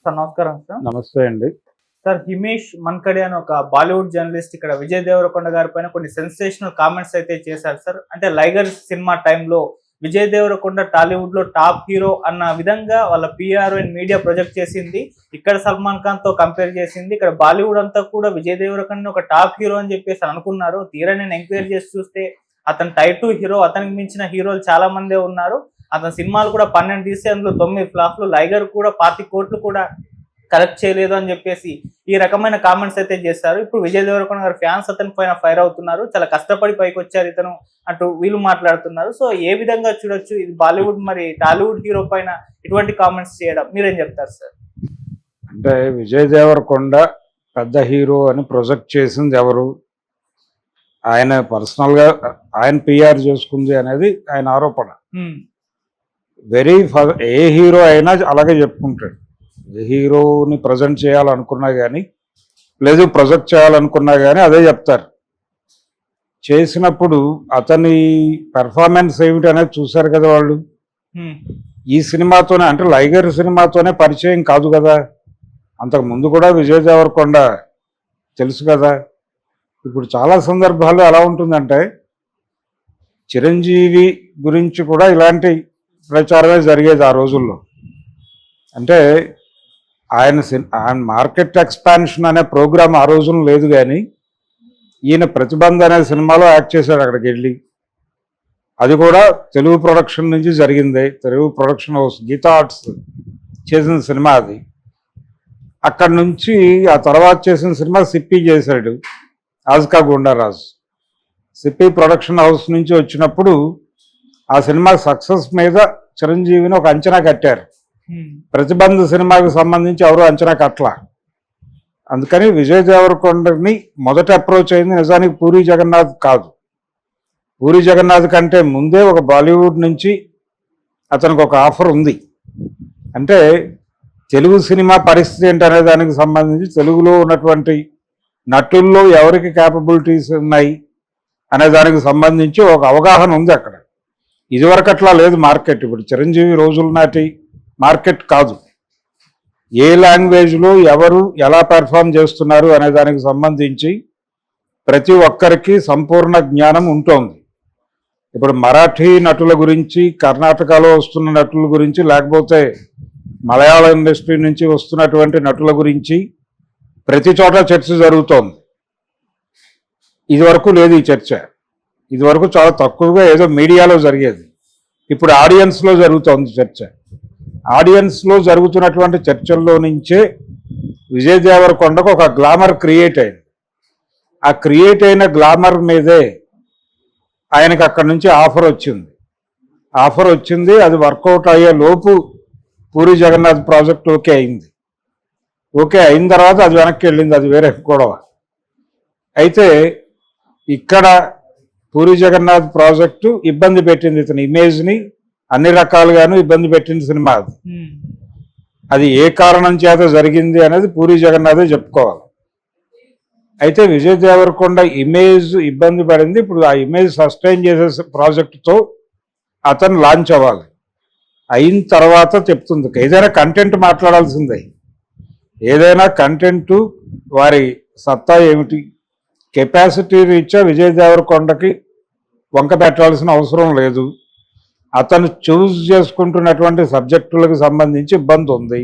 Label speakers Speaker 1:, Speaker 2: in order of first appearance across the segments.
Speaker 1: Sir నమస్కారం sir.
Speaker 2: నమస్తే అండి.
Speaker 1: సార్ హిమేష్ మన్కడే అని ఒక బాలీవుడ్ జర్నలిస్ట్ ఇక్కడ విజయ్ దేవరకొండ గారి పైన కొన్ని సెన్సేషనల్ కామెంట్స్ అయితే చేశారు సార్. అంటే లైగర్ సినిమా టైంలో విజయ్ దేవరకొండ టాలీవుడ్ లో టాప్ హీరో అన్న విధంగా వాళ్ళ పిఆర్ అండ్ మీడియా ప్రొజెక్ట్ చేసింది. ఇక్కడ సల్మాన్ ఖాన్ తో కంపేర్ చేసింది. ఇక్కడ బాలీవుడ్ అంతా కూడా విజయ్ దేవరకొండ ఒక టాప్ హీరో అని చెప్పేసి అనుకున్నారు. తీరా నేను ఎంక్వైరీ చేసి చూస్తే అతను టైప్ 2 హీరో, అతనికి మించిన హీరోలు చాలా మందే ఉన్నారు. అతని సినిమాలు కూడా 12 తీస్తే అందులో 9 ఫ్లాప్లు, లైగర్ కూడా 25 కోట్లు కూడా కలెక్ట్ చేయలేదు అని చెప్పేసి ఈ రకమైన కామెంట్స్ అయితే చేస్తారు. ఇప్పుడు విజయ్ దేవరకొండ గారి ఫ్యాన్స్ అతని పైన ఫైర్ అవుతున్నారు. చాలా కష్టపడి పైకి వచ్చారు ఇతను అంటూ వీళ్ళు మాట్లాడుతున్నారు. సో ఏ విధంగా చూడొచ్చు ఇది బాలీవుడ్ మరి టాలీవుడ్ హీరో పైన ఇటువంటి కామెంట్స్ చేయడం, మీరేం చెప్తారు సార్?
Speaker 2: అంటే విజయ్ దేవరకొండ పెద్ద హీరో అని ప్రొజెక్ట్ చేసింది ఎవరు? ఆయన పర్సనల్గా ఆయన పిఆర్ చేసుకుంది అనేది ఆయన ఆరోపణ. ఏ హీరో అయినా అలాగే చెప్పుకుంటాడు. ఏ హీరోని ప్రజెంట్ చేయాలనుకున్నా కానీ లేదు ప్రొజెక్ట్ చేయాలనుకున్నా కానీ అదే చెప్తారు. చేసినప్పుడు అతని పెర్ఫార్మెన్స్ ఏమిటి అనేది చూశారు కదా వాళ్ళు. ఈ సినిమాతోనే అంటే లైగర్ సినిమాతోనే పరిచయం కాదు కదా, అంతకు ముందు కూడా విజయ్ దేవరకొండ తెలుసు కదా. ఇప్పుడు చాలా సందర్భాల్లో ఎలా ఉంటుందంటే చిరంజీవి గురించి కూడా ఇలాంటి ప్రచారమే జరిగేది ఆ రోజుల్లో. అంటే ఆయన మార్కెట్ ఎక్స్పాన్షన్ అనే ప్రోగ్రామ్ ఆ రోజుల్లో లేదు, కానీ ఈయన ప్రతిబంధ అనే సినిమాలో యాక్ట్ చేశాడు అక్కడికి వెళ్ళి. అది కూడా తెలుగు ప్రొడక్షన్ నుంచి జరిగింది. Telugu production house Geetha Arts చేసిన సినిమా అది. అక్కడి నుంచి ఆ తర్వాత చేసిన సినిమా సిప్పి చేశాడు, ఆజ్కా గుండారాజు. సిప్పి ప్రొడక్షన్ హౌస్ నుంచి వచ్చినప్పుడు ఆ సినిమా సక్సెస్ మీద చిరంజీవిని ఒక అంచనా కట్టారు. ప్రతిబంధ సినిమాకి సంబంధించి ఎవరు అంచనా కట్టలా. అందుకని విజయ్ దేవరకొండని మొదట అప్రోచ్ అయింది నిజానికి పూరి జగన్నాథ్ కాదు. పూరి జగన్నాథ్ కంటే ముందే ఒక బాలీవుడ్ నుంచి అతనికి ఒక ఆఫర్ ఉంది. అంటే తెలుగు సినిమా పరిస్థితి ఏంటనే దానికి సంబంధించి తెలుగులో ఉన్నటువంటి నటుల్లో ఎవరికి క్యాపబిలిటీస్ ఉన్నాయి అనే దానికి సంబంధించి ఒక అవగాహన ఉంది అక్కడ. ఇదివరకు అట్లా లేదు మార్కెట్. ఇప్పుడు చిరంజీవి రోజుల నాటి మార్కెట్ కాదు. ఏ లాంగ్వేజ్లో ఎవరు ఎలా పెర్ఫామ్ చేస్తున్నారు అనే దానికి సంబంధించి ప్రతి ఒక్కరికి సంపూర్ణ జ్ఞానం ఉంటుంది. ఇప్పుడు మరాఠీ నటుల గురించి, కర్ణాటకలో వస్తున్న నటుల గురించి, లేకపోతే మలయాళ ఇండస్ట్రీ నుంచి వస్తున్నటువంటి నటుల గురించి ప్రతి చోట చర్చ జరుగుతోంది. ఇదివరకు లేదు ఈ చర్చ. ఇదివరకు చాలా తక్కువగా ఏదో మీడియాలో జరిగేది. ఇప్పుడు ఆడియన్స్లో జరుగుతోంది చర్చ. ఆడియన్స్లో జరుగుతున్నటువంటి చర్చల్లో నుంచే విజయ్ దేవరకొండకు ఒక గ్లామర్ క్రియేట్ అయింది. ఆ క్రియేట్ అయిన గ్లామర్ మీదే ఆయనకు అక్కడి నుంచి ఆఫర్ వచ్చింది. అది వర్కౌట్ అయ్యే లోపు పూరి జగన్నాథ్ ప్రాజెక్ట్ ఓకే అయింది. ఓకే అయిన తర్వాత అది వెనక్కి వెళ్ళింది, అది వేరే గొడవ. అయితే ఇక్కడ పూరి జగన్నాథ్ ప్రాజెక్టు ఇబ్బంది పెట్టింది ఇతని ఇమేజ్ని, అన్ని రకాలుగాను ఇబ్బంది పెట్టింది సినిమా. అది ఏ కారణం చేత జరిగింది అనేది పూరి జగన్నాథే చెప్పుకోవాలి. అయితే విజయ్ దేవరకొండ ఇమేజ్ ఇబ్బంది పడింది. ఇప్పుడు ఆ ఇమేజ్ సస్టైన్ చేసే ప్రాజెక్టుతో అతను లాంచ్ అవ్వాలి. అయిన తర్వాత చెప్తుంది. ఏదైనా కంటెంట్ మాట్లాడాల్సిందే. ఏదైనా కంటెంట్ వారి సత్తా ఏమిటి, కెపాసిటీ రీత్యా విజయ్ దేవరకొండకి వంక పెట్టాల్సిన అవసరం లేదు. అతను చూస్ చేసుకుంటున్నటువంటి సబ్జెక్టులకు సంబంధించి ఇబ్బంది ఉంది.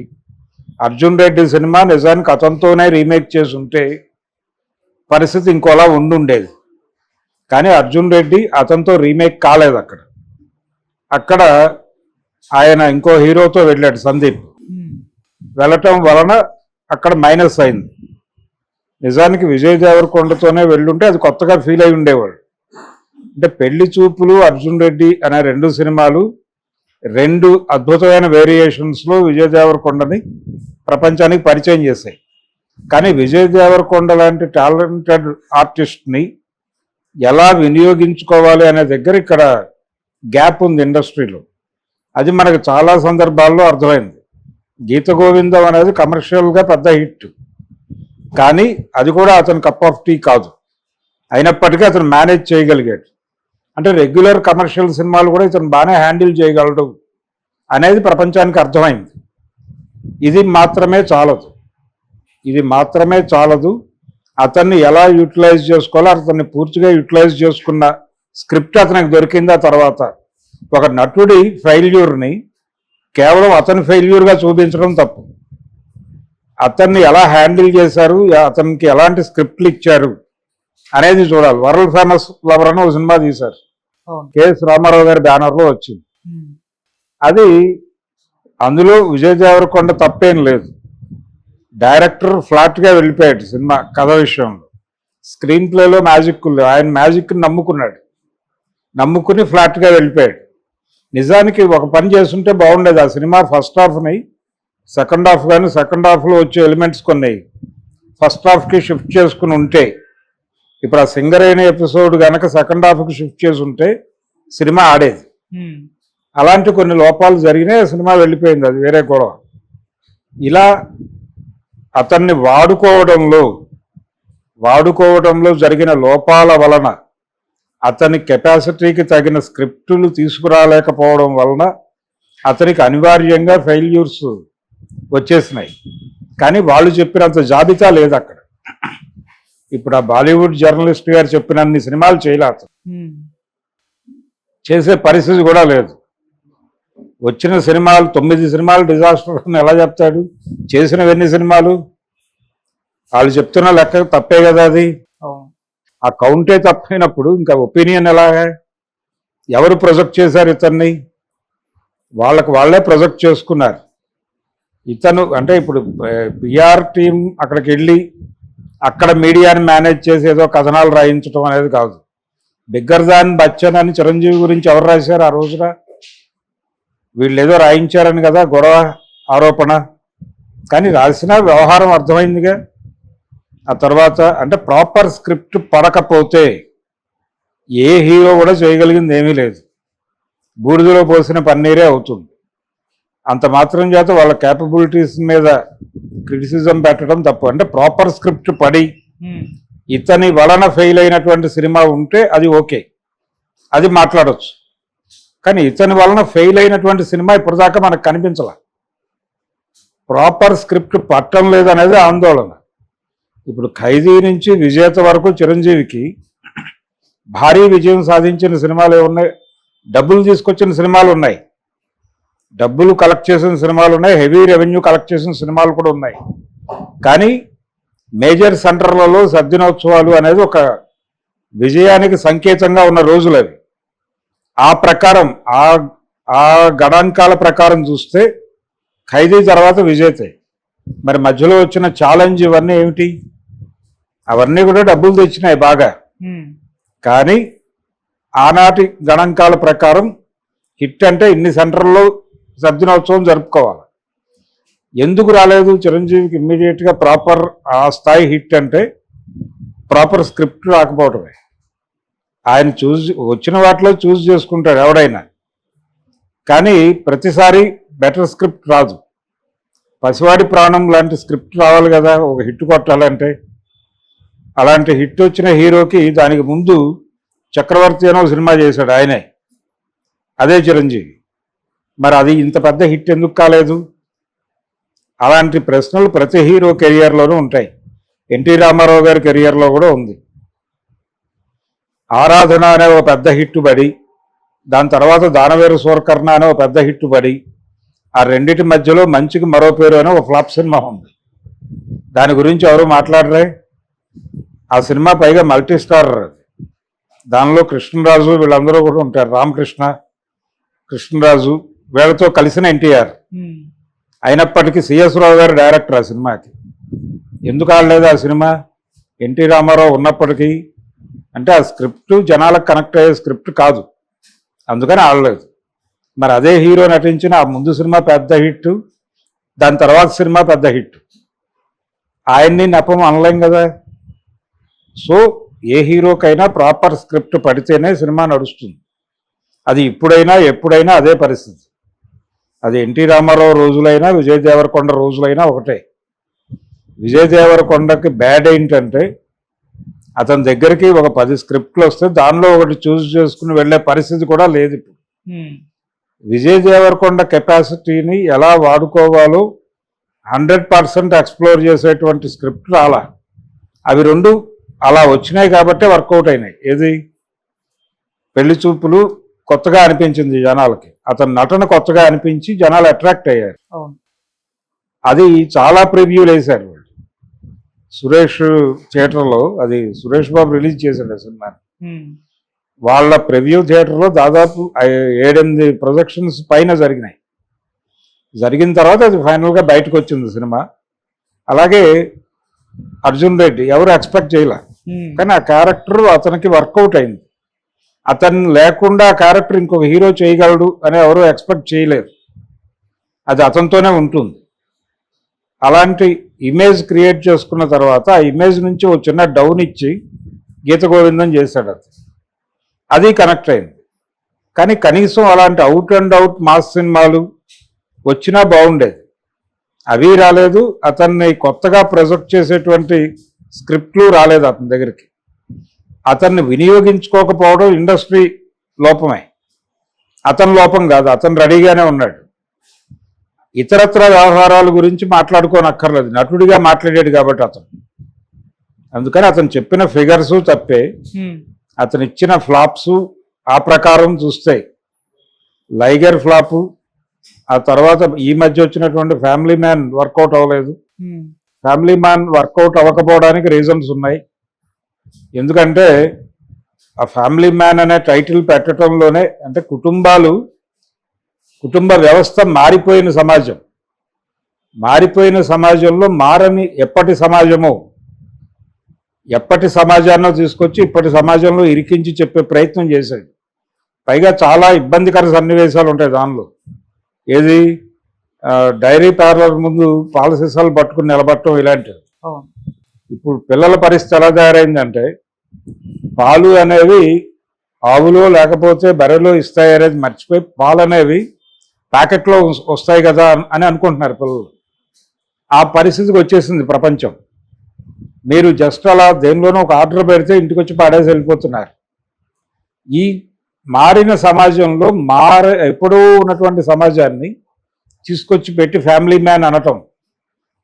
Speaker 2: అర్జున్ రెడ్డి సినిమా నిజానికి అతనితోనే రీమేక్ చేసి ఉంటే పరిస్థితి ఇంకోలా ఉండుండేది. కానీ అర్జున్ రెడ్డి అతనితో రీమేక్ కాలేదు. అక్కడ ఆయన ఇంకో హీరోతో వెళ్ళాడు, సందీప్. వెళ్ళటం వలన అక్కడ మైనస్ అయింది. నిజానికి విజయ్ దేవరకొండతోనే వెళ్ళుంటే అది కొత్తగా ఫీల్ అయి ఉండేవాడు. అంటే పెళ్లి చూపులు, అర్జున్ రెడ్డి అనే 2 సినిమాలు 2 అద్భుతమైన వేరియేషన్స్లో విజయ్ దేవరకొండని ప్రపంచానికి పరిచయం చేశాయి. కానీ విజయ్ దేవరకొండ లాంటి టాలెంటెడ్ ఆర్టిస్ట్ని ఎలా వినియోగించుకోవాలి అనే దగ్గర ఇక్కడ గ్యాప్ ఉంది ఇండస్ట్రీలో. అది మనకు చాలా సందర్భాల్లో అర్థమైంది. గీత గోవిందం అనేది కమర్షియల్గా పెద్ద హిట్, కానీ అది కూడా అతని కప్ ఆఫ్ టీ కాదు. అయినప్పటికీ అతను మేనేజ్ చేయగలిగాడు. అంటే రెగ్యులర్ కమర్షియల్ సినిమాలు కూడా ఇతను బాగానే హ్యాండిల్ చేయగలడు అనేది ప్రపంచానికి అర్థమైంది. ఇది మాత్రమే చాలదు, ఇది మాత్రమే చాలదు. అతన్ని ఎలా యూటిలైజ్ చేసుకోవాలో అతన్ని పూర్తిగా యూటిలైజ్ చేసుకున్న స్క్రిప్ట్ అతనికి దొరికింది. ఆ తర్వాత ఒక నటుడి ఫెయిల్యూర్ని కేవలం అతని ఫెయిల్యూర్గా చూపించడం తప్పు. అతన్ని ఎలా హ్యాండిల్ చేశారు, అతనికి ఎలాంటి స్క్రిప్ట్లు ఇచ్చారు అనేది చూడాలి. వరల్డ్ ఫేమస్ లవర్ అని ఒక సినిమా తీశారు, కెఎస్ రామారావు గారి బ్యానర్లో వచ్చింది. అది అందులో విజయ్ దేవరకొండ తప్పేం లేదు. డైరెక్టర్ ఫ్లాట్గా వెళ్ళిపోయాడు సినిమా కథ విషయంలో. స్క్రీన్ ప్లేలో మ్యాజిక్ లేదు, ఆయన మ్యాజిక్ని నమ్ముకుని ఫ్లాట్గా వెళ్ళిపోయాడు. నిజానికి ఒక పని చేస్తుంటే బాగుండేది. ఆ సినిమా ఫస్ట్ హాఫ్ని సెకండ్ హాఫ్ కానీ సెకండ్ హాఫ్లో వచ్చే ఎలిమెంట్స్ కొన్ని ఫస్ట్ హాఫ్కి షిఫ్ట్ చేసుకుని ఉంటే, ఇప్పుడు ఆ సింగరేణి ఎపిసోడ్ కనుక సెకండ్ హాఫ్కి షిఫ్ట్ చేసి ఉంటే సినిమా ఆడేది. అలాంటి కొన్ని లోపాలు జరిగినాయి, సినిమా వెళ్ళిపోయింది, అది వేరే గొడవ. ఇలా అతన్ని వాడుకోవడంలో జరిగిన లోపాల వలన, అతని కెపాసిటీకి తగిన స్క్రిప్టులు తీసుకురాలేకపోవడం వలన అతనికి అనివార్యంగా ఫెయిల్యూర్స్ వచ్చేసినాయి. కానీ వాళ్ళు చెప్పినంత జాబితా లేదు అక్కడ. ఇప్పుడు ఆ బాలీవుడ్ జర్నలిస్ట్ గారు చెప్పినన్ని సినిమాలు చేయలేదు, చేసే పరిస్థితి కూడా లేదు. వచ్చిన సినిమాలు 9 సినిమాలు డిజాస్టర్ అని ఎలా చెప్తాడు? చేసినవన్నీ సినిమాలు వాళ్ళు చెప్తున్న లెక్క తప్పే కదా. అది ఆ కౌంటే తప్పైనప్పుడు ఇంకా ఒపీనియన్ ఎలాగా? ఎవరు ప్రొజెక్ట్ చేశారు ఇతన్ని? వాళ్ళే ప్రొజెక్ట్ చేసుకున్నారు. ఇతను అంటే ఇప్పుడు పిఆర్ టీం అక్కడికి వెళ్ళి అక్కడ మీడియాని మేనేజ్ చేసి ఏదో కథనాలు రాయించడం అనేది కాదు. బిగ్గర్ దాన్ బచ్చన్ అని చిరంజీవి గురించి ఎవరు రాశారు ఆ రోజున? వీళ్ళు ఏదో రాయించారని కదా గొడవ, ఆరోపణ. కానీ రాసిన వ్యవహారం అర్థమైందిగా. ఆ తర్వాత అంటే ప్రాపర్ స్క్రిప్ట్ పడకపోతే ఏ హీరో కూడా చేయగలిగింది ఏమీ లేదు. బూడిదలో పోసిన పన్నీరే అవుతుంది. అంత మాత్రం చేత వాళ్ళ క్యాపబిలిటీస్ మీద క్రిటిసిజం పెట్టడం తప్పు. అంటే ప్రాపర్ స్క్రిప్ట్ పడి ఇతని వలన ఫెయిల్ అయినటువంటి సినిమా ఉంటే అది ఓకే, అది మాట్లాడవచ్చు. కానీ ఇతని వలన ఫెయిల్ అయినటువంటి సినిమా ఇప్పటిదాకా మనకు కనిపించాల. ప్రాపర్ స్క్రిప్ట్ పట్టడం లేదనేది ఆందోళన. ఇప్పుడు ఖైదీ నుంచి విజేత వరకు చిరంజీవికి భారీ విజయం సాధించిన సినిమాలు ఏమున్నాయి? డబ్బులు తీసుకొచ్చిన సినిమాలు ఉన్నాయి, డబ్బులు కలెక్ట్ చేసిన సినిమాలు ఉన్నాయి, హెవీ రెవెన్యూ కలెక్ట్ చేసిన సినిమాలు కూడా ఉన్నాయి. కానీ మేజర్ సెంటర్లలో సద్దినోత్సవాలు అనేది ఒక విజయానికి సంకేతంగా ఉన్న రోజులు అవి. ఆ ప్రకారం ఆ గణాంకాల ప్రకారం చూస్తే ఖైదీ తర్వాత విజేతే. మరి మధ్యలో వచ్చిన ఛాలెంజ్ ఇవన్నీ ఏమిటి? అవన్నీ కూడా డబ్బులు తెచ్చినాయి బాగా. కానీ ఆనాటి గణాంకాల ప్రకారం హిట్ అంటే ఇన్ని సెంటర్లో సద్దినోత్సవం జరుపుకోవాలి. ఎందుకు రాలేదు చిరంజీవికి ఇమ్మీడియట్గా ప్రాపర్ ఆ స్థాయి హిట్? అంటే ప్రాపర్ స్క్రిప్ట్ రాకపోవటమే. ఆయన వచ్చిన వాటిలో చూస్ చేసుకుంటాడు ఎవడైనా, కానీ ప్రతిసారి బెటర్ స్క్రిప్ట్ రాదు. పసివాడి ప్రాణం లాంటి స్క్రిప్ట్ రావాలి కదా ఒక హిట్ కొట్టాలంటే. అలాంటి హిట్ వచ్చిన హీరోకి దానికి ముందు చక్రవర్తి అనో సినిమా చేశాడు ఆయనే, అదే చిరంజీవి. మరి అది ఇంత పెద్ద హిట్ ఎందుకు కాలేదు? అలాంటి ప్రశ్నలు ప్రతి హీరో కెరియర్లోనూ ఉంటాయి. ఎన్టీ రామారావు గారి కెరియర్లో కూడా ఉంది. ఆరాధన అనే ఒక పెద్ద హిట్ పడి, దాని తర్వాత దానవేరు సూరకర్ణ అనే ఒక పెద్ద హిట్ పడి, ఆ రెండింటి మధ్యలో మంచికి మరో పేరు అనే ఒక ఫ్లాప్ సినిమా ఉంది. దాని గురించి ఎవరు మాట్లాడరే. ఆ సినిమా పైగా మల్టీ స్టార్, దానిలో కృష్ణరాజు వీళ్ళందరూ కూడా ఉంటారు. రామకృష్ణ, కృష్ణరాజు వీళ్ళతో కలిసిన ఎన్టీఆర్. అయినప్పటికీ సిఎస్ రావు గారు డైరెక్టర్ ఆ సినిమాకి. ఎందుకు ఆడలేదు ఆ సినిమా? ఎన్టీ రామారావు ఉన్నప్పటికీ అంటే ఆ స్క్రిప్ట్ జనాలకు కనెక్ట్ అయ్యే స్క్రిప్ట్ కాదు, అందుకని ఆడలేదు. మరి అదే హీరో నటించిన ఆ ముందు సినిమా పెద్ద హిట్, దాని తర్వాత సినిమా పెద్ద హిట్. ఆయన్ని నెపం అనలేం కదా. సో ఏ హీరోకైనా ప్రాపర్ స్క్రిప్ట్ పడితేనే సినిమా నడుస్తుంది. అది ఇప్పుడైనా ఎప్పుడైనా అదే పరిస్థితి. అది ఎన్టీ రామారావు రోజులైనా విజయ్ దేవరకొండ రోజులైనా ఒకటే. విజయ్ దేవరకొండకి బ్యాడ్ ఏంటంటే అతని దగ్గరికి ఒక 10 స్క్రిప్ట్లు వస్తే దానిలో ఒకటి చూస్ చేసుకుని వెళ్ళే పరిస్థితి కూడా లేదు ఇప్పుడు. విజయ్ దేవరకొండ కెపాసిటీని ఎలా వాడుకోవాలో 100% ఎక్స్ప్లోర్ చేసేటువంటి స్క్రిప్ట్ రాలా. అవి రెండు అలా వచ్చినాయి కాబట్టే వర్కౌట్ అయినాయి. ఏది పెళ్లి చూపులు కొత్తగా అనిపించింది జనాలకి, అతని నటన కొత్తగా అనిపించి జనాలు అట్రాక్ట్ అయ్యారు.
Speaker 1: అవును.
Speaker 2: అది చాలా ప్రివ్యూలు వేశారు వాళ్ళు. సురేష్ థియేటర్లో, అది సురేష్ బాబు రిలీజ్ చేశాడు ఆ సినిమా. వాళ్ళ ప్రివ్యూ థియేటర్లో దాదాపు 7-8 ప్రొజెక్షన్స్ పైన జరిగినాయి. జరిగిన తర్వాత అది ఫైనల్గా బయటకు వచ్చింది సినిమా. అలాగే అర్జున్ రెడ్డి ఎవరు ఎక్స్పెక్ట్ చేయలే, కానీ ఆ క్యారెక్టర్ అతనికి వర్కౌట్ అయింది. అతను లేకుండా ఆ క్యారెక్టర్ ఇంకొక హీరో చేయగలడు అని ఎవరు ఎక్స్పెక్ట్ చేయలేరు. అది అతనితోనే ఉంటుంది. అలాంటి ఇమేజ్ క్రియేట్ చేసుకున్న తర్వాత ఆ ఇమేజ్ నుంచి ఒక చిన్న డౌన్ ఇచ్చి గీత గోవిందం చేశాడు. అది కనెక్ట్ అయింది. కానీ కనీసం అలాంటి అవుట్ అండ్ అవుట్ మాస్ సినిమాలు వచ్చినా బాగుండేది. అవి రాలేదు. అతన్ని కొత్తగా ప్రొజెక్ట్ చేసేటువంటి స్క్రిప్ట్లు రాలేదు అతని దగ్గరికి. అతన్ని వినియోగించుకోకపోవడం ఇండస్ట్రీ లోపమే, అతని లోపం కాదు. అతను రెడీగానే ఉన్నాడు. ఇతరత్ర వ్యవహారాల గురించి మాట్లాడుకోనక్కర్లేదు, నటుడిగా మాట్లాడాడు కాబట్టి అతను. అందుకని అతను చెప్పిన ఫిగర్స్ తప్పే, అతను ఇచ్చిన ఫ్లాప్స్ ఆ ప్రకారం చూస్తే లైగర్ ఫ్లాపు, ఆ తర్వాత ఈ మధ్య వచ్చినటువంటి ఫ్యామిలీ మ్యాన్ వర్కౌట్ అవ్వలేదు. ఫ్యామిలీ మ్యాన్ వర్కౌట్ అవ్వకపోవడానికి రీజన్స్ ఉన్నాయి. ఎందుకంటే ఆ ఫ్యామిలీ మ్యాన్ అనే టైటిల్ పెట్టడంలోనే, అంటే కుటుంబ వ్యవస్థ మారిపోయిన సమాజం, మారిపోయిన సమాజంలో మారని ఎప్పటి సమాజాన్ని తీసుకొచ్చి ఇప్పటి సమాజంలో ఇరికించి చెప్పే ప్రయత్నం చేశాడు. పైగా చాలా ఇబ్బందికర సన్నివేశాలు ఉంటాయి దానిలో. ఏది డైరీ పార్లర్ ముందు పాల సీసాలు పట్టుకుని నిలబడటం ఇలాంటివి. ఇప్పుడు పిల్లల పరిస్థితి ఎలా తయారైందంటే, పాలు అనేవి ఆవులో లేకపోతే బర్రెలో ఇస్తాయి అనేది మర్చిపోయి పాలు అనేవి ప్యాకెట్లో వస్తాయి కదా అని అనుకుంటున్నారు పిల్లలు. ఆ పరిస్థితికి వచ్చేసింది ప్రపంచం. మీరు జస్ట్ అలా దేనిలోనూ ఒక ఆర్డర్ పెడితే ఇంటికి వచ్చి పాడేసి వెళ్ళిపోతున్నారు. ఈ మారిన సమాజంలో ఎప్పుడూ ఉన్నటువంటి సమాజాన్ని తీసుకొచ్చి పెట్టి ఫ్యామిలీ మ్యాన్ అనటం,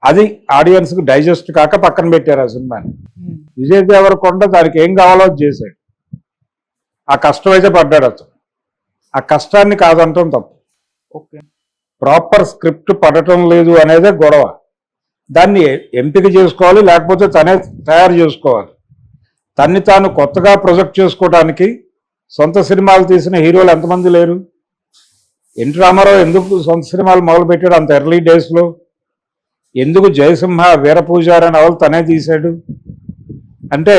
Speaker 2: అది ఆడియన్స్కి డైజెస్ట్ కాక పక్కన పెట్టారు ఆ సినిమాని. విజయ్ దేవరకొండ దానికి ఏం కావాలో చేశాడు. ఆ కష్టం అయితే పడ్డాడు అతను. ఆ కష్టాన్ని కాదంటాం తప్పు. ప్రాపర్ స్క్రిప్ట్ పడటం లేదు అనేదే గొడవ. దాన్ని ఎంపిక చేసుకోవాలి, లేకపోతే తనే తయారు చేసుకోవాలి. తన్ని తాను కొత్తగా ప్రొజెక్ట్ చేసుకోవడానికి సొంత సినిమాలు తీసిన హీరోలు ఎంతమంది లేరు? ఎన్టీ రామారావు ఎందుకు సొంత సినిమాలు మొదలుపెట్టాడు అంత ఎర్లీ డేస్లో? ఎందుకు జయసింహ వీరపూజారి అనే వాళ్ళు తనే తీశాడు? అంటే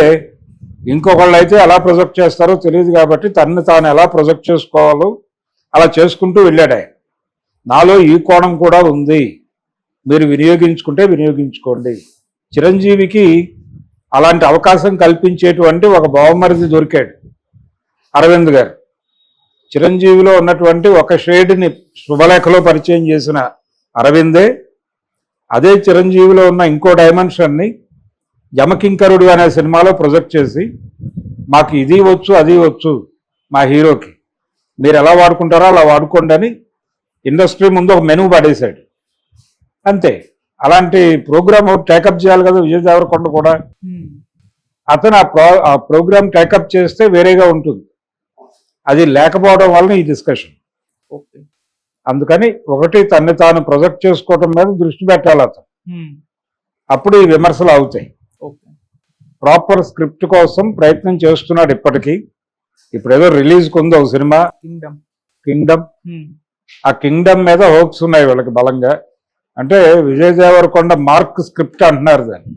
Speaker 2: ఇంకొకళ్ళు అయితే ఎలా ప్రొజెక్ట్ చేస్తారో తెలియదు కాబట్టి తనని తాను ఎలా ప్రొజెక్ట్ చేసుకోవాలో అలా చేసుకుంటూ వెళ్ళాడు ఆయన. నాలో ఈ కోణం కూడా ఉంది, మీరు వినియోగించుకుంటే వినియోగించుకోండి. చిరంజీవికి అలాంటి అవకాశం కల్పించేటువంటి ఒక బావమరిది దొరికాడు, అరవింద్ గారు. చిరంజీవిలో ఉన్నటువంటి ఒక షేడ్ని శుభలేఖలో పరిచయం చేసిన అరవిందే అదే చిరంజీవిలో ఉన్న ఇంకో డైమెన్షన్ని యమకింకరుడు అనే సినిమాలో ప్రొజెక్ట్ చేసి, మాకు ఇది వచ్చు అది వచ్చు మా హీరోకి, మీరు ఎలా వాడుకుంటారో అలా వాడుకోండి అని ఇండస్ట్రీ ముందు ఒక మెనూ పడేశాడు. అంతే. అలాంటి ప్రోగ్రామ్ టేకప్ చేయాలి కదా విజయ్ దేవరకొండ కూడా. అతను ఆ ప్రోగ్రామ్ టేకప్ చేస్తే వేరేగా ఉంటుంది. అది లేకపోవడం వలన ఈ డిస్కషన్. అందుకని ఒకటి తన్ని తాను ప్రొజెక్ట్ చేసుకోవటం మీద దృష్టి పెట్టాలి అతను. అప్పుడు ఈ విమర్శలు అవుతాయి. ప్రాపర్ స్క్రిప్ట్ కోసం ప్రయత్నం చేస్తున్నాడు ఇప్పటికీ. ఇప్పుడు ఏదో రిలీజ్కి ఉంది ఒక సినిమా కింగ్డమ్. ఆ కింగ్డమ్ మీద హోప్స్ ఉన్నాయి వీళ్ళకి బలంగా. అంటే విజయ్ దేవరకొండ మార్క్ స్క్రిప్ట్ అంటున్నారు దాన్ని.